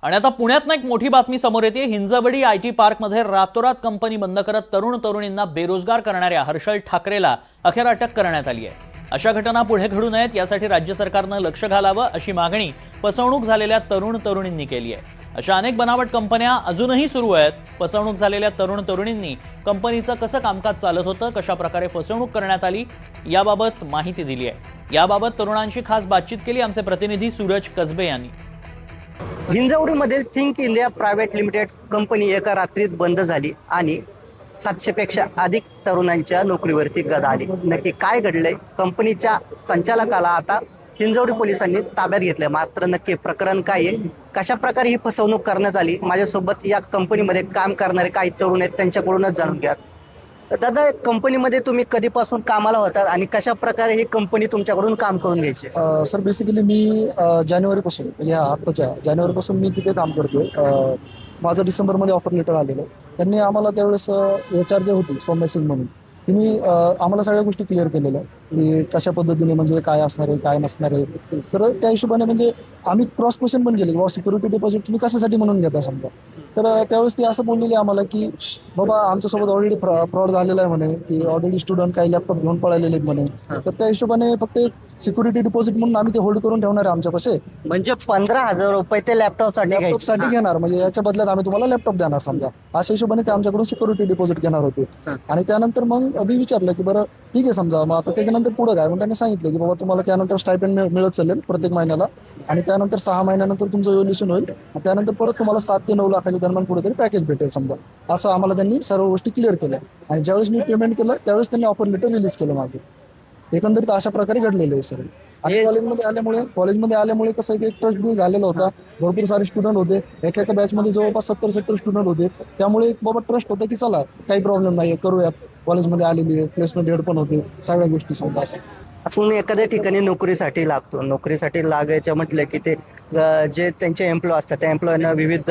आणि आता पुण्यातनं एक मोठी बातमी समोर येते। हिंजवडी आयटी पार्कमध्ये रातोरात कंपनी बंद करत तरुण तरुणींना बेरोजगार करणाऱ्या हर्षल ठाकरेला अखेर अटक करण्यात आली आहे। अशा घटना पुढे घडू नयेत यासाठी राज्य सरकारनं लक्ष घालावं अशी मागणी फसवणूक झालेल्या तरुण तरुणींनी केली आहे। अशा अनेक बनावट कंपन्या अजूनही सुरू आहेत। फसवणूक झालेल्या तरुण तरुणींनी कंपनीचं कसं कामकाज चालत होतं, कशा प्रकारे फसवणूक करण्यात आली याबाबत माहिती दिली आहे। याबाबत तरुणांशी खास बातचीत केली आमचे प्रतिनिधी सूरज कसबे यांनी। हिंजवडीमधील think India private limited company एका रात्रीत बंद झाली आणि 700 पेक्षा अधिक तरुणांच्या नोकरीवरती गदा आली। नक्की काय घडलंय? कंपनीच्या संचालकाला आता हिंजवडी पोलिसांनी ताब्यात घेतलंय, मात्र नक्की प्रकरण काय आहे, कशा प्रकारे ही फसवणूक करण्यात आली, माझ्यासोबत या कंपनीमध्ये काम करणारे काही तरुण आहेत, त्यांच्याकडूनच जाणून घ्या। दादा, कंपनीमध्ये तुम्ही कधीपासून कामाला होतात आणि कशा प्रकारे ही कंपनी तुमच्याकडून काम करून घ्यायची? सर बेसिकली मी जानेवारीपासून म्हणजे आत्ताच्या जानेवारीपासून मी तिथे काम करतोय। माझं डिसेंबरमध्ये ऑफर लेटर आलेलं। त्यांनी आम्हाला त्यावेळेस HR जे होते सौम्य सिंग म्हणून, तिने आम्हाला सगळ्या गोष्टी क्लिअर केलेल्या की कशा पद्धतीने म्हणजे काय असणार आहे काय नसणार आहे। तर त्या हिशोबाने म्हणजे आम्ही क्रॉस क्वेश्चन पण केले की सिक्युरिटी डिपॉझिट तुम्ही कशासाठी म्हणून घेता समजा। तर त्यावेळेस ती असं बोललेली आम्हाला की बाबा आमच्यासोबत ऑलरेडी फ्रॉड झालेला आहे म्हणे, की ऑलरेडी स्टुडंट काही लॅपटॉप घेऊन पळालेले आहेत म्हणे। तर त्या हिशोबाने फक्त एक सिक्युरिटी डिपॉझिट म्हणून आम्ही ते होल्ड करून ठेवणार आहे आमच्यापाशी। म्हणजे 15,000 रुपये ते लॅपटॉपसाठी घेणार, म्हणजे याच्या बदल्यात आम्ही तुम्हाला लॅपटॉप देणार समजा, अशा हिशोबाने ते आमच्याकडून सिक्युरिटी डिपॉझिट घेणार होते। आणि त्यानंतर मग मी विचारलं की बरं ठीक आहे समजा, मग आता त्याच्यानंतर पुढे काय? मग त्यांनी सांगितलं की बाबा तुम्हाला त्यानंतर स्टायपेंड मिळत चालेल प्रत्येक महिन्याला, आणि त्यानंतर 6 महिन्यानंतर तुमचं इव्हॅल्युएशन होईल, त्यानंतर परत तुम्हाला 7 ते 9 लाखाच्या दरम्यान कुठेतरी पॅकेज भेटेल समजा। असं आम्हाला त्यांनी सर्व गोष्टी क्लिअर केल्या आणि ज्यावेळेस मी पेमेंट केलं त्यावेळेस त्यांनी ऑफर लेटर रिलीज केलं माझं। एकंदरीत अशा प्रकारे घडलेलं आहे सर। आणि कॉलेजमध्ये आल्यामुळे कसं आहे की ट्रस्ट बिल झालेला होता, भरपूर सारे स्टुडंट होते, एका बॅचमध्ये जवळपास 70 स्टुडंट होते, त्यामुळे एक बाबा ट्रस्ट होता की चला काही प्रॉब्लेम नाही, करूया, कॉलेजमध्ये आलेली आहे, प्लेसमेंट हेड पण होते, सगळ्या गोष्टी समजा। असं आपण एखाद्या ठिकाणी नोकरीसाठी लागतो, नोकरीसाठी लागायचं म्हटलं की ते जे त्यांचे एम्प्लॉय असतात त्या एम्प्लॉयना विविध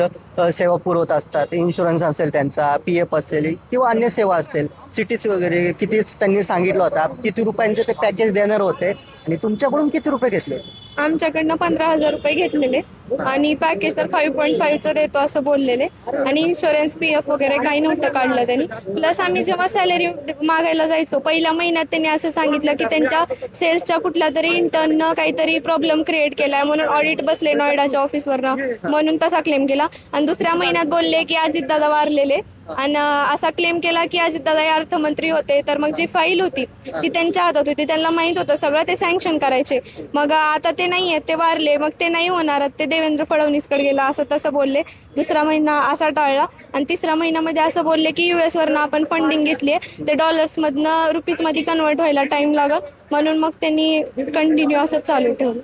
सेवा पुरवत असतात। इन्शुरन्स असेल त्यांचा, PF असेल किंवा अन्य सेवा असतील, सिटीज वगैरे कितीच त्यांनी सांगितलं होता किती रुपयांचे ते पॅकेज देणार होते आणि तुमच्याकडून किती रुपये घेतले? आमच्याकडनं 15,000 रुपये घेतलेले आणि पॅकेज तर 5.5चं देतो असं बोललेले, आणि इन्शुरन्स PF वगैरे काही नव्हतं काढलं त्यांनी। प्लस आम्ही जेव्हा सॅलरी मागायला जायचो पहिल्या महिन्यात त्यांनी असं सांगितलं की त्यांच्या सेल्सच्या कुठल्या तरी इंटर्ननं काहीतरी प्रॉब्लेम क्रिएट केलाय म्हणून ऑडिट बसले नोएडाच्या ऑफिसवरनं, म्हणून तसा क्लेम केला। आणि दुसऱ्या महिन्यात बोलले की अजितदादा वारलेले आणि असा क्लेम केला की अजितदादा हे अर्थमंत्री होते, तर मग जी फाईल होती ती त्यांच्या हातात होती, त्यांना माहित होतं सगळं, ते सँक्शन करायचे। मग आता ते नाही आहेत, ते वारले, मग ते नाही होणार, ते देवेंद्र फडणवीसकडे गेला असं तसं बोलले। दुसरा महिना असा टाळला आणि तिसऱ्या महिन्यामध्ये असं बोलले की US वरनं आपण फंडिंग घेतली आहे, ते डॉलर्समधनं रुपीजमध्ये कन्वर्ट व्हायला टाइम लागत, म्हणून मग त्यांनी कंटिन्यू असं चालू ठेवलं।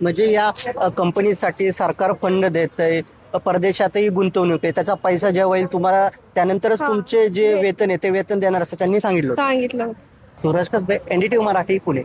म्हणजे या कंपनीसाठी सरकार फंड देतंय, परदेशातही गुंतवणूक आहे, त्याचा पैसा जेव्हा होईल तुम्हाला त्यानंतरच तुमचे जे वेतन आहे ते वेतन देणार असं त्यांनी सांगितलं। सांगितलं सूरज कसबे, NDTV मराठी, पुणे।